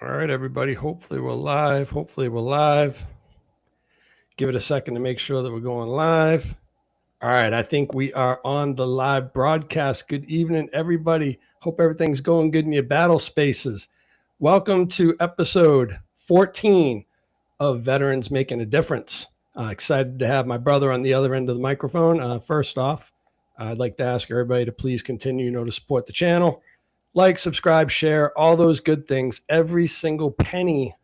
All right, everybody. Hopefully we're live. Give it a second to make sure that we're going live. All right, I think we are on the live broadcast. Good evening, everybody. Hope everything's going good in your battle spaces. Welcome to episode 14 of Veterans Making a Difference. Excited to have my brother on the other end of the microphone. First off, I'd like to ask everybody to please continue, to support the channel. Like, subscribe, share, all those good things. Every single penny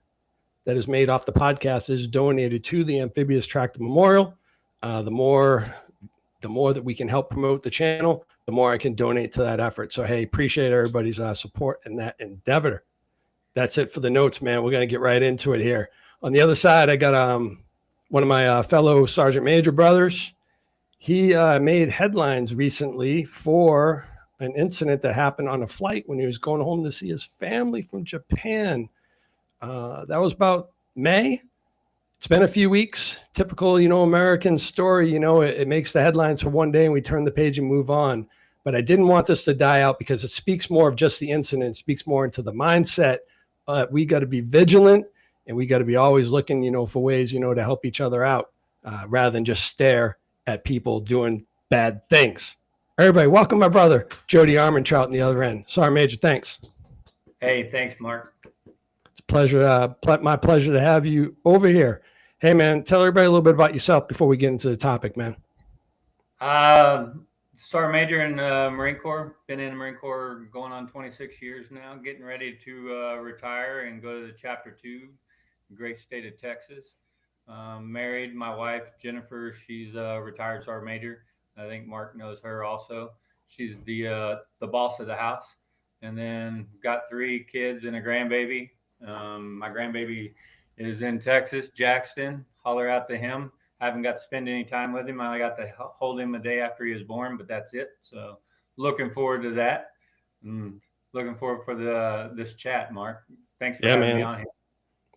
that is made off the podcast is donated to the Amphibious Tractor Memorial. The more that we can help promote the channel, the more I can donate to that effort. So, hey, appreciate everybody's support in that endeavor. That's it for the notes, man. We're going to get right into it here. On the other side, I got one of my fellow Sergeant Major brothers. He made headlines recently for an incident that happened on a flight when he was going home to see his family from Japan. That was about May. It's been a few weeks. Typical, American story. It makes the headlines for one day and we turn the page and move on. But I didn't want this to die out because it speaks more of just the incident. It speaks more into the mindset. We got to be vigilant and we got to be always looking, for ways, to help each other out rather than just stare at people doing bad things. Everybody, welcome my brother, Jody Armentrout on the other end. Sergeant Major, thanks. Hey, thanks, Mark. It's a pleasure, my pleasure to have you over here. Hey, man, tell everybody a little bit about yourself before we get into the topic, man. Sergeant Major in the Marine Corps. Been in the Marine Corps going on 26 years now. Getting ready to retire and go to the Chapter 2, great state of Texas. Married, my wife, Jennifer. She's a retired Sergeant Major. I think Mark knows her also. She's the boss of the house. And then got 3 kids and a grandbaby. My grandbaby is in Texas, Jackson. Holler out to him. I haven't got to spend any time with him. I got to hold him a day after he was born, but that's it. So looking forward to that. Looking forward for this chat, Mark. Thanks for having me on here.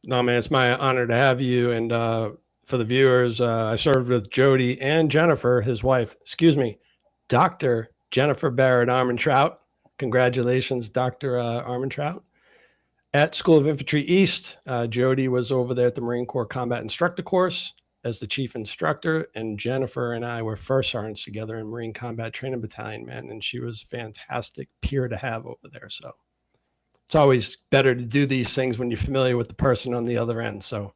No, man, it's my honor to have you. And for the viewers, I served with Jody and Jennifer, his wife, Dr. Jennifer Barrett Armentrout. Congratulations, Dr. Armentrout. At School of Infantry East, Jody was over there at the Marine Corps Combat Instructor course as the chief instructor, and Jennifer and I were first sergeants together in Marine Combat Training Battalion, man, and she was fantastic peer to have over there. So it's always better to do these things when you're familiar with the person on the other end. So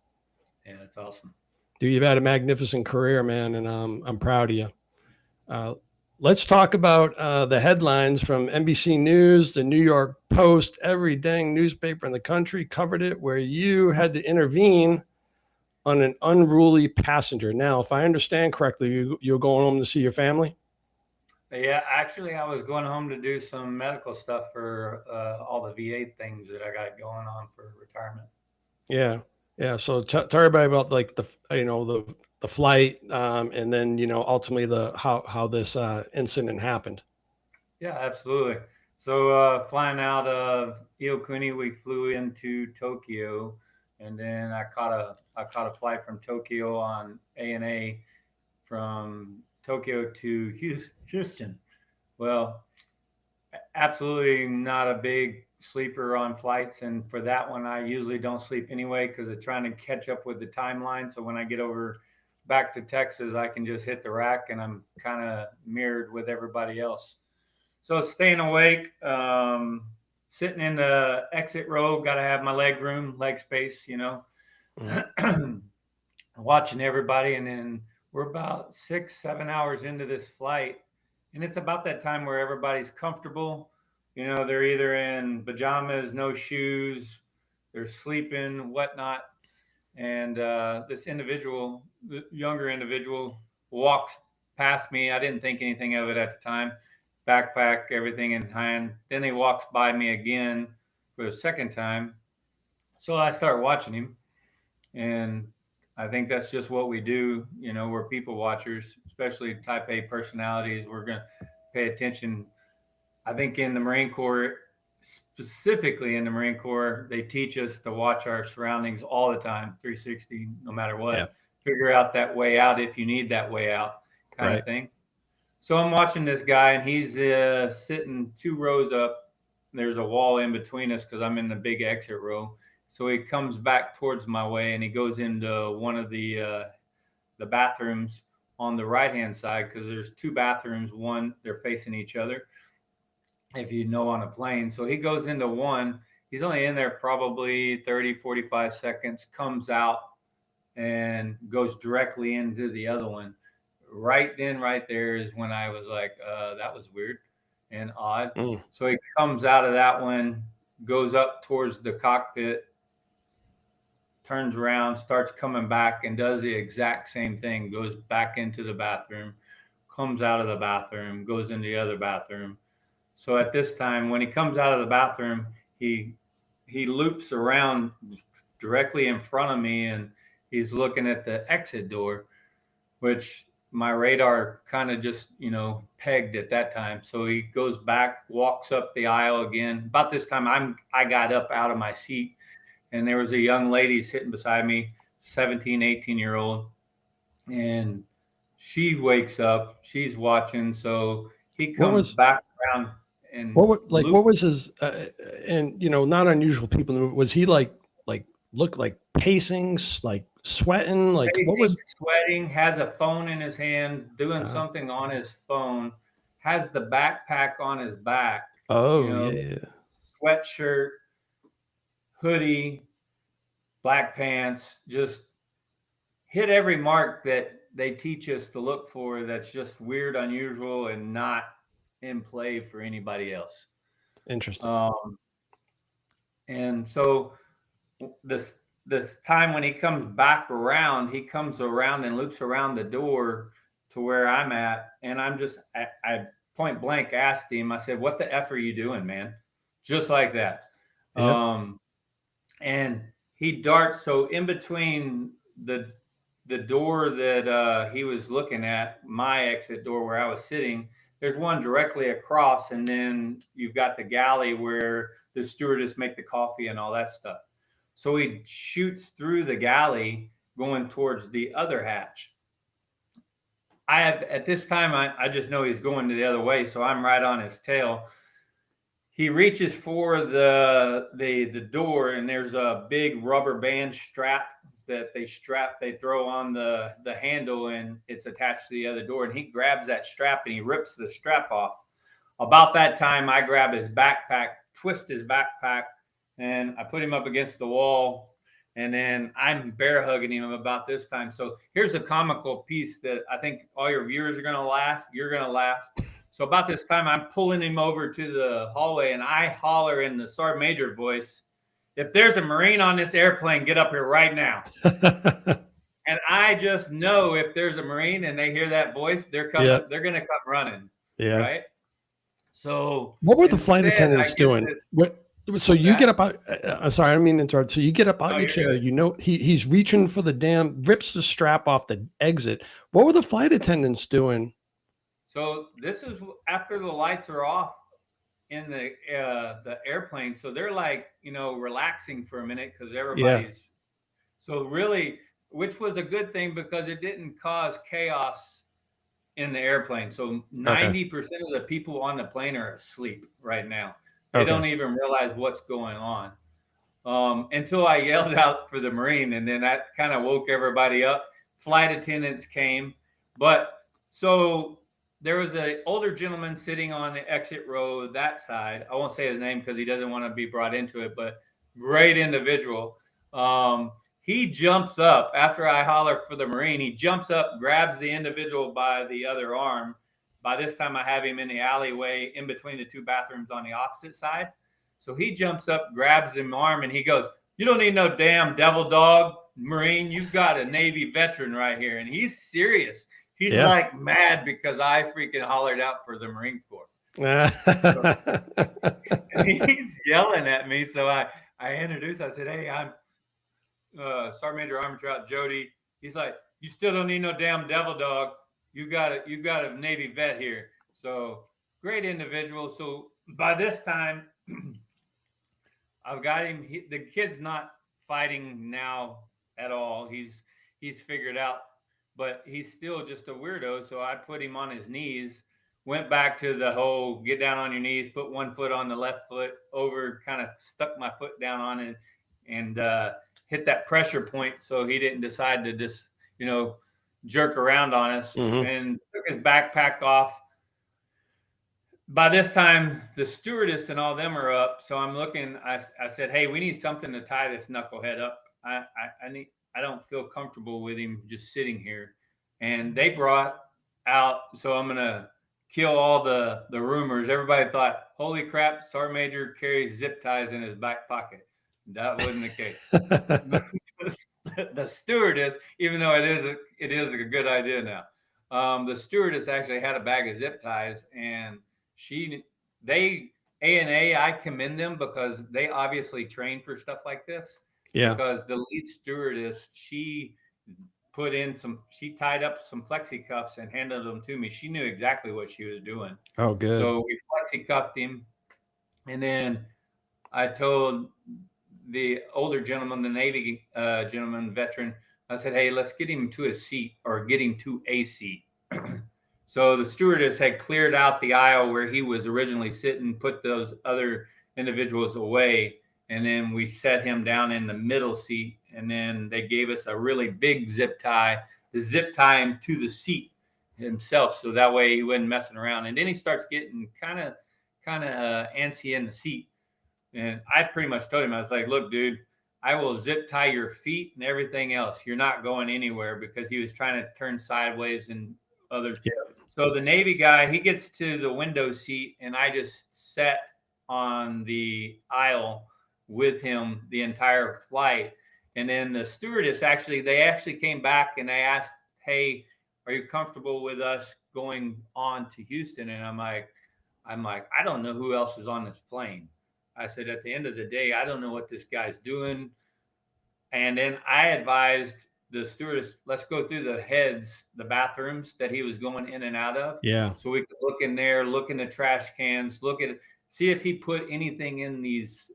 yeah, that's awesome. Dude, you've had a magnificent career, man, and I'm proud of you. Let's talk about the headlines from NBC News, the New York Post. Every dang newspaper in the country covered it, where you had to intervene on an unruly passenger. Now, if I understand correctly, you're going home to see your family? Yeah, actually, I was going home to do some medical stuff for all the VA things that I got going on for retirement. Yeah. So tell everybody about like the flight, and then ultimately how this incident happened. Yeah, absolutely. So flying out of Iokuni, we flew into Tokyo, and then I caught a flight from Tokyo on ANA from Tokyo to Houston. Well, absolutely not a big sleeper on flights, and for that one I usually don't sleep anyway because I'm trying to catch up with the timeline. So when I get over back to Texas, I can just hit the rack and I'm kind of mirrored with everybody else. So staying awake, sitting in the exit row, got to have my leg space, watching everybody. And then we're about 6-7 hours into this flight, and it's about that time where everybody's comfortable. They're either in pajamas, no shoes, they're sleeping, whatnot. And this individual, the younger individual, walks past me. I didn't think anything of it at the time. Backpack, everything in hand. Then he walks by me again for the second time. So I start watching him. And I think that's just what we do. We're people watchers, especially type A personalities. We're going to pay attention. I think in the Marine Corps, specifically in the Marine Corps, they teach us to watch our surroundings all the time, 360, no matter what. Yeah. Figure out that way out if you need that way out, kind of thing. So I'm watching this guy, and he's sitting 2 rows up, there's a wall in between us because I'm in the big exit row. So he comes back towards my way and he goes into one of the bathrooms on the right hand side, because there's two bathrooms. One, they're facing each other, if you know, on a plane. So he goes into one. He's only in there probably 30, 45 seconds, comes out and goes directly into the other one. Right then, right there is when I was like, that was weird and odd. Mm. So he comes out of that one, goes up towards the cockpit, turns around, starts coming back, and does the exact same thing. Goes back into the bathroom, comes out of the bathroom, goes into the other bathroom. So at this time, when he comes out of the bathroom, he loops around directly in front of me, and he's looking at the exit door, which my radar kind of just, pegged at that time. So he goes back, walks up the aisle again. About this time, I got up out of my seat, and there was a young lady sitting beside me, 17, 18-year-old, and she wakes up. She's watching. So he comes back around and what was his and not unusual people. Was he like look like pacing, like sweating, like pacing, what was sweating, has a phone in his hand, doing something on his phone, has the backpack on his back, yeah, sweatshirt, hoodie, black pants, just hit every mark that they teach us to look for, that's just weird, unusual, and not in play for anybody else. Interesting. And so this time when he comes back around, he comes around and loops around the door to where I'm at, and I point blank asked him. I said, "What the F are you doing, man?" Just like that. Yep. And he darts. So in between the door that he was looking at, my exit door where I was sitting, there's one directly across, and then you've got the galley where the stewardess make the coffee and all that stuff. So he shoots through the galley going towards the other hatch. At this time, I just know he's going the other way, so I'm right on his tail. He reaches for the door, and there's a big rubber band strap that they throw on the handle, and it's attached to the other door. And he grabs that strap and he rips the strap off. About that time, I grab his backpack, twist his backpack, and I put him up against the wall. And then I'm bear hugging him about this time. So here's a comical piece that I think all your viewers are going to laugh. You're going to laugh. So about this time, I'm pulling him over to the hallway, and I holler in the Sergeant Major voice, "If there's a Marine on this airplane, get up here right now." And I just know if there's a Marine and they hear that voice, they're coming. Yeah. They're going to come running. Yeah. Right. So what were the flight attendants doing? So you get up out, I'm sorry, I didn't mean to interrupt. So you get up out your chair, good. He's reaching for the rips the strap off the exit. What were the flight attendants doing? So this is after the lights are off in the airplane. So they're like, relaxing for a minute because everybody's. So really, which was a good thing because it didn't cause chaos in the airplane. So 90% of the people on the plane are asleep right now. They don't even realize what's going on until I yelled out for the Marine, and then that kind of woke everybody up. Flight attendants came, but so there was an older gentleman sitting on the exit row that side. I won't say his name because he doesn't want to be brought into it, but great individual. He jumps up after I holler for the Marine. He jumps up, grabs the individual by the other arm. By this time, I have him in the alleyway in between the two bathrooms on the opposite side. So he jumps up, grabs him arm, and he goes, "You don't need no damn devil dog, Marine. You've got a Navy veteran right here." And he's serious. He's like mad because I freaking hollered out for the Marine Corps. And he's yelling at me. So I introduced, I said, "Hey, I'm Sergeant Major Armentrout, Jody." He's like, "You still don't need no damn devil dog. You got a Navy vet here." So great individual. So by this time, I've got him. The kid's not fighting now at all. He's figured out, but he's still just a weirdo. So I put him on his knees went back to the whole get down on your knees, put one foot on the left foot over, kind of stuck my foot down on it and hit that pressure point so he didn't decide to just, jerk around on us, and took his backpack off. By this time, the stewardess and all them are up. So I'm looking, I said, hey, we need something to tie this knucklehead up. I don't feel comfortable with him just sitting here. And they brought out, so I'm going to kill all the rumors. Everybody thought, holy crap, Sergeant Major carries zip ties in his back pocket. That wasn't the case. The stewardess, even though it is a good idea now, the stewardess actually had a bag of zip ties, and I commend them because they obviously train for stuff like this. Yeah. Because the lead stewardess, she tied up some flexi cuffs and handed them to me. She knew exactly what she was doing. Oh, good. So we flexi cuffed him, and then I told the older gentleman, the Navy gentleman, veteran, I said, hey, let's get him to a seat. So the stewardess had cleared out the aisle where he was originally sitting, put those other individuals away, and then we set him down in the middle seat, and then they gave us a really big zip tie to zip tie him to the seat himself, so that way he wasn't messing around. And then he starts getting kind of antsy in the seat. And I pretty much told him, I was like, look, dude, I will zip tie your feet and everything else. You're not going anywhere, because he was trying to turn sideways and other. Yeah. So the Navy guy, he gets to the window seat, and I just sat on the aisle with him the entire flight. And then the stewardess they came back and they asked, hey, are you comfortable with us going on to Houston? And I'm like, I don't know who else is on this plane. I said, at the end of the day, I don't know what this guy's doing. And then I advised the stewardess, let's go through the bathrooms that he was going in and out of. Yeah. So we could look in there, look in the trash cans, see if he put anything in these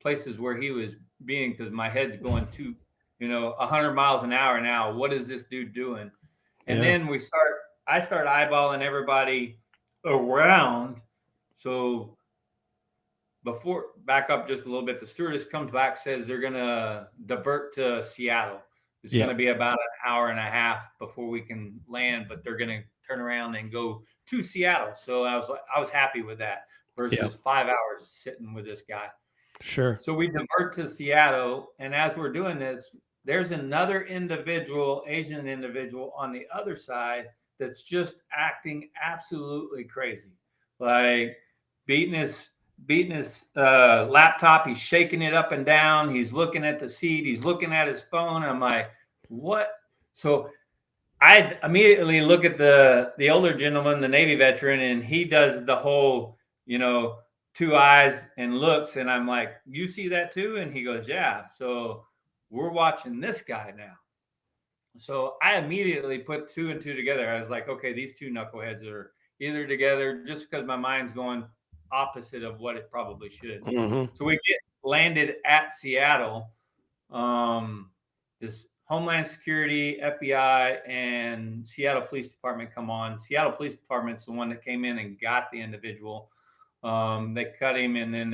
places where he was being, because my head's going to, 100 miles an hour now. What is this dude doing? And then I start eyeballing everybody around. So back up just a little bit, the stewardess comes back, says they're going to divert to Seattle. It's going to be about an hour and a half before we can land, but they're going to turn around and go to Seattle. So I was happy with that versus 5 hours sitting with this guy. Sure. So we divert to Seattle, and as we're doing this, there's another Asian individual on the other side that's just acting absolutely crazy, like beating his laptop. He's shaking it up and down. He's looking at the seat. He's looking at his phone. I'm like, what? So I immediately look at the older gentleman, the Navy veteran, and he does the whole, two eyes and looks. And I'm like, you see that too? And he goes, yeah. So we're watching this guy now. So I immediately put two and two together. I was like, okay, these two knuckleheads are either together, just because my mind's going opposite of what it probably should. So we get landed at Seattle. This Homeland Security, FBI, and Seattle Police Department come on. Seattle Police Department's the one that came in and got the individual. They cut him, and then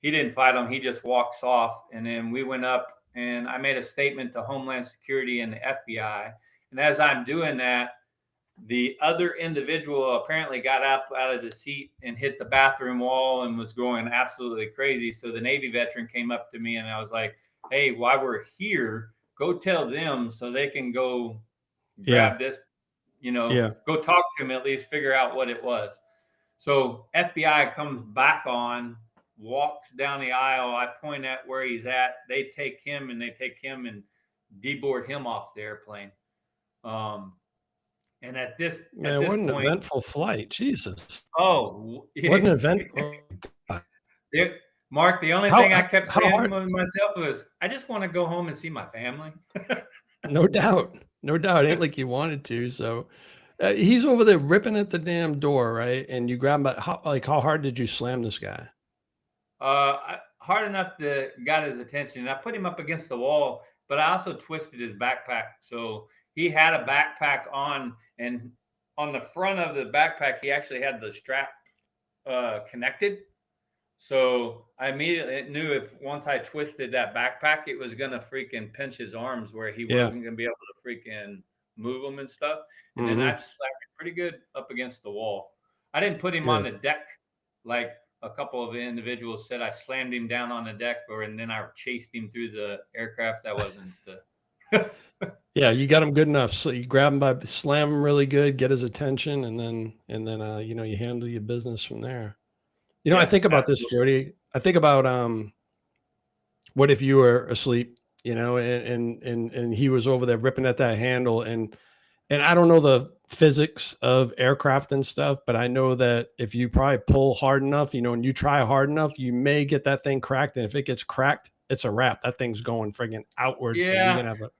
he didn't fight him. He just walks off. And then we went up, and I made a statement to Homeland Security and the FBI. And as I'm doing that, the other individual apparently got up out of the seat and hit the bathroom wall and was going absolutely crazy. So the Navy veteran came up to me, and I was like, hey, while we're here, go tell them so they can go grab this, go talk to him, at least figure out what it was. So FBI comes back on, walks down the aisle. I point at where he's at. They take him and deboard him off the airplane. And at this what an eventful flight. Jesus. Oh, what an event. Mark, the only thing I kept saying to myself was, I just want to go home and see my family. No doubt. Ain't like you wanted to. So he's over there ripping at the damn door, right? And you grab him. How hard did you slam this guy? Hard enough to got his attention. I put him up against the wall, but I also twisted his backpack. So he had a backpack on, and on the front of the backpack, he actually had the strap connected. So I immediately knew if once I twisted that backpack, it was going to freaking pinch his arms where he wasn't going to be able to freaking move them and stuff. And then I slapped him pretty good up against the wall. I didn't put him on the deck like a couple of individuals said. I slammed him down on the deck, and then I chased him through the aircraft. That wasn't the. Yeah, you got him good enough. So you grab him by slam him really good, get his attention, and then you know, you handle your business from there. You know, I think about this, Jody. I think about what if you were asleep, you know, and he was over there ripping at that handle, and I don't know the physics of aircraft and stuff, but I know that if you probably pull hard enough, you know, and you try hard enough, you may get that thing cracked, and if it gets cracked, it's a wrap. That thing's going friggin' outward. Yeah. And you're gonna have a.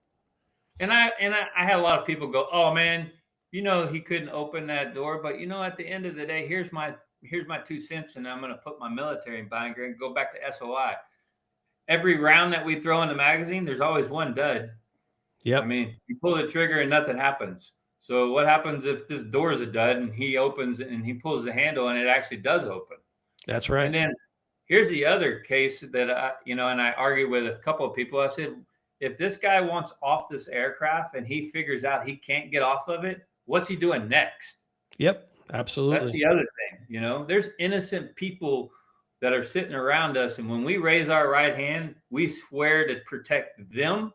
And I had a lot of people go, "Oh man, you know he couldn't open that door," but you know at the end of the day, here's my 2 cents, and I'm going to put my military binder and go back to SOI. Every round that we throw in the magazine, there's always one dud. Yep. I mean, you pull the trigger and nothing happens. So what happens if this door is a dud and he opens and he pulls the handle and it actually does open? That's right. And then here's the other case that I, you know, and I argued with a couple of people. I said, if this guy wants off this aircraft and he figures out he can't get off of it, what's he doing next? Yep, absolutely. That's the other thing. You know, there's innocent people that are sitting around us, and when we raise our right hand, we swear to protect them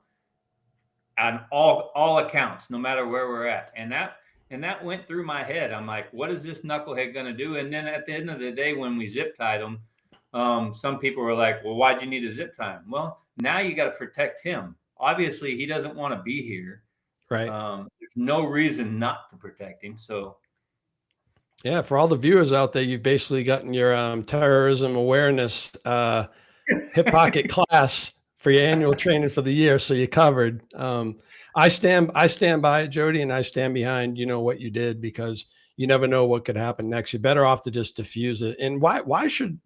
on all accounts, no matter where we're at. And that went through my head. I'm like, what is this knucklehead going to do? And then at the end of the day, when we zip tied him, some people were like, well, why'd you need a zip tie him? Well, now you got to protect him. Obviously, he doesn't want to be here. Right. There's no reason not to protect him. So, yeah, for all the viewers out there, you've basically gotten your terrorism awareness hip pocket class for your annual training for the year. So you're covered. I stand by it, Jody, and I stand behind, you know, what you did, because you never know what could happen next. You're better off to just diffuse it. And why should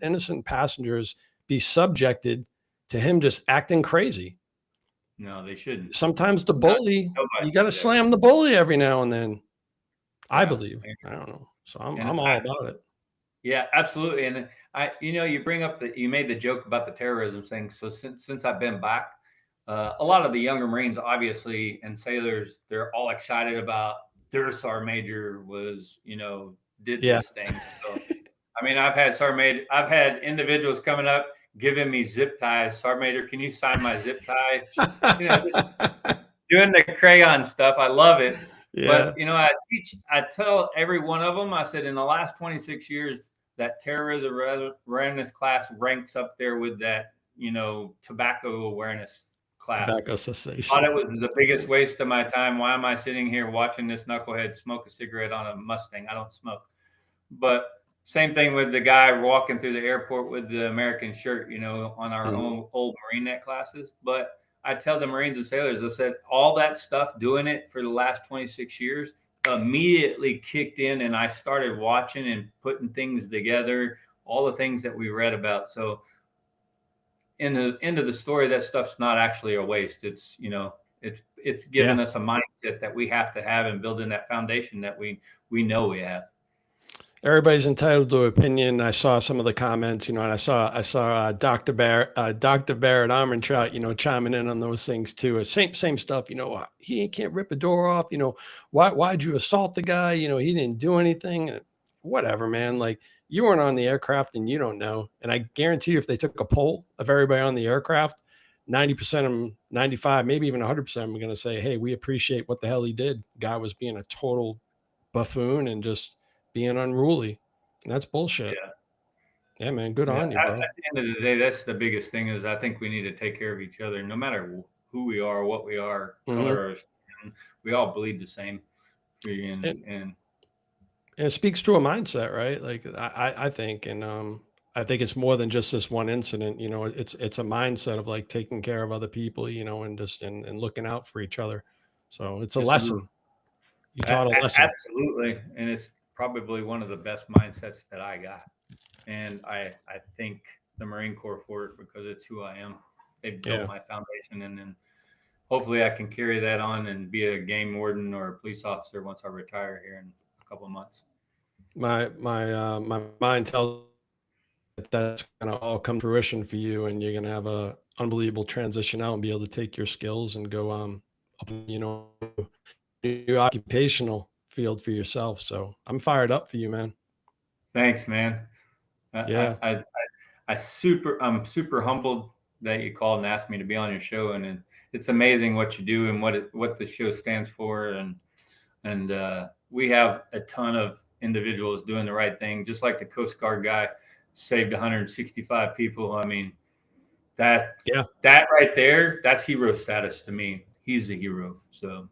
innocent passengers be subjected to him just acting crazy? No, they shouldn't. Sometimes the bully, you got to slam the bully every now and then. I believe. I don't know. So I'm all about it. Yeah, absolutely. And you know, you made the joke about the terrorism thing. So since I've been back, a lot of the younger Marines, obviously, and sailors, they're all excited about their sergeant major was, you know, did this thing. So, I mean, I've had individuals coming up giving me zip ties. Sergeant major, can you sign my zip tie? You know, just doing the crayon stuff. I love it. Yeah. But, you know, I tell every one of them, I said, in the last 26 years, that terrorism awareness class ranks up there with that, you know, tobacco awareness class. Tobacco cessation. I thought it was the biggest waste of my time. Why am I sitting here watching this knucklehead smoke a cigarette on a Mustang? I don't smoke. But same thing with the guy walking through the airport with the American shirt, you know, on our own old Marine Net classes. But I tell the Marines and sailors, I said, all that stuff, doing it for the last 26 years, immediately kicked in, and I started watching and putting things together, all the things that we read about. So in the end of the story, that stuff's not actually a waste. It's, you know, it's giving us a mindset that we have to have and building that foundation that we know we have. Everybody's entitled to opinion. I saw some of the comments, you know, and I saw Dr. Barrett Armentrout, you know, chiming in on those things too. Same stuff, you know. He can't rip a door off. You know, why'd you assault the guy? You know, he didn't do anything. Whatever, man. Like, you weren't on the aircraft and you don't know. And I guarantee you, if they took a poll of everybody on the aircraft, 90% of them, 95, maybe even 100% of them are going to say, hey, we appreciate what the hell he did. Guy was being a total buffoon and just being unruly. And that's bullshit. Yeah, man. Good on you, bro. At the end of the day, that's the biggest thing, is I think we need to take care of each other, no matter who we are, what we are, color, we all bleed the same. And it speaks to a mindset, right? Like, I think, and I think it's more than just this one incident. You know, it's a mindset of like taking care of other people, you know, and just and looking out for each other. So it's a lesson. You taught a lesson. Absolutely. And it's probably one of the best mindsets that I got. And I thank the Marine Corps for it, because it's who I am. They built my foundation. And then hopefully I can carry that on and be a game warden or a police officer once I retire here in a couple of months. My mind tells that that's gonna all come to fruition for you, and you're gonna have a unbelievable transition out and be able to take your skills and go up, new occupational field for yourself. So I'm fired up for you, man. Thanks, man. Yeah. I'm super humbled that you called and asked me to be on your show, and it's amazing what you do and what the show stands for, and we have a ton of individuals doing the right thing, just like the Coast Guard guy saved 165 people. I mean, that right there, that's hero status to me. He's a hero. So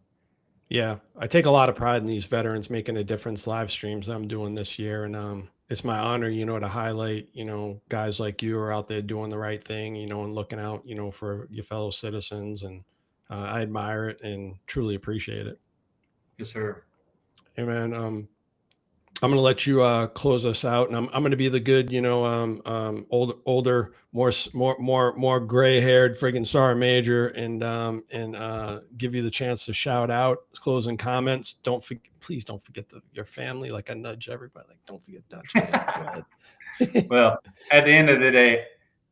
yeah, I take a lot of pride in these veterans making a difference live streams I'm doing this year. And it's my honor, to highlight, guys like you are out there doing the right thing, and looking out, for your fellow citizens. And I admire it and truly appreciate it. yes, sir. Hey, man, I'm going to let you close us out, and I'm going to be the good, older, more gray-haired friggin' sergeant major, and give you the chance to shout out closing comments. Please don't forget your family. Like I nudge everybody, like don't forget Dutch. Go ahead. Well, at the end of the day,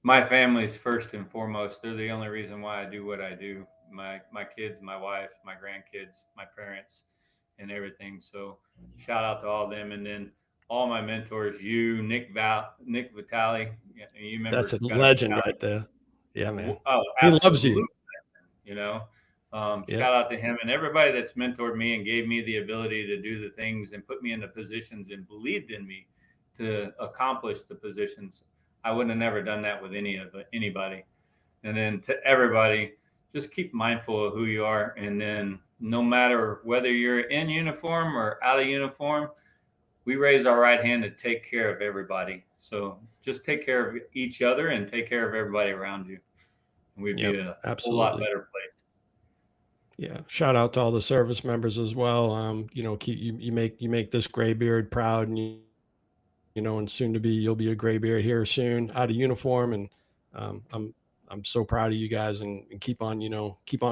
my family's first and foremost. They're the only reason why I do what I do. My kids, my wife, my grandkids, my parents, and everything. So shout out to all of them, and then all my mentors, you, Nick Vitale. You remember? That's a legend right there. Yeah, man. Oh, he loves you. Shout out to him and everybody that's mentored me and gave me the ability to do the things and put me in the positions and believed in me to accomplish the positions. I wouldn't have never done that with anybody. And then to everybody, just keep mindful of who you are. And then no matter whether you're in uniform or out of uniform, we raise our right hand to take care of everybody. So just take care of each other and take care of everybody around you. And we'd be a whole lot better place. Yeah. Shout out to all the service members as well. You make this graybeard proud, and and soon to be, you'll be a graybeard here soon out of uniform. And I'm so proud of you guys, and keep on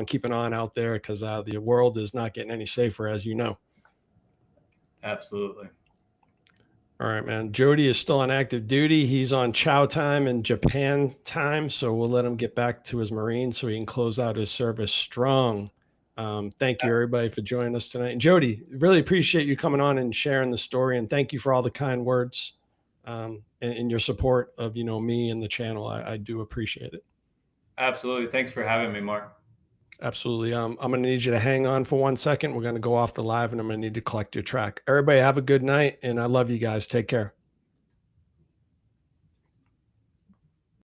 keeping on out there, because the world is not getting any safer, as you know. Absolutely. All right, man. Jody is still on active duty. He's on chow time in Japan time, so we'll let him get back to his Marines so he can close out his service strong. Thank you, everybody, for joining us tonight. And Jody, really appreciate you coming on and sharing the story, and thank you for all the kind words and your support of me and the channel. I do appreciate it. Absolutely. Thanks for having me, Mark. Absolutely. I'm going to need you to hang on for 1 second. We're going to go off the live, and I'm going to need to collect your track. Everybody have a good night, and I love you guys. Take care.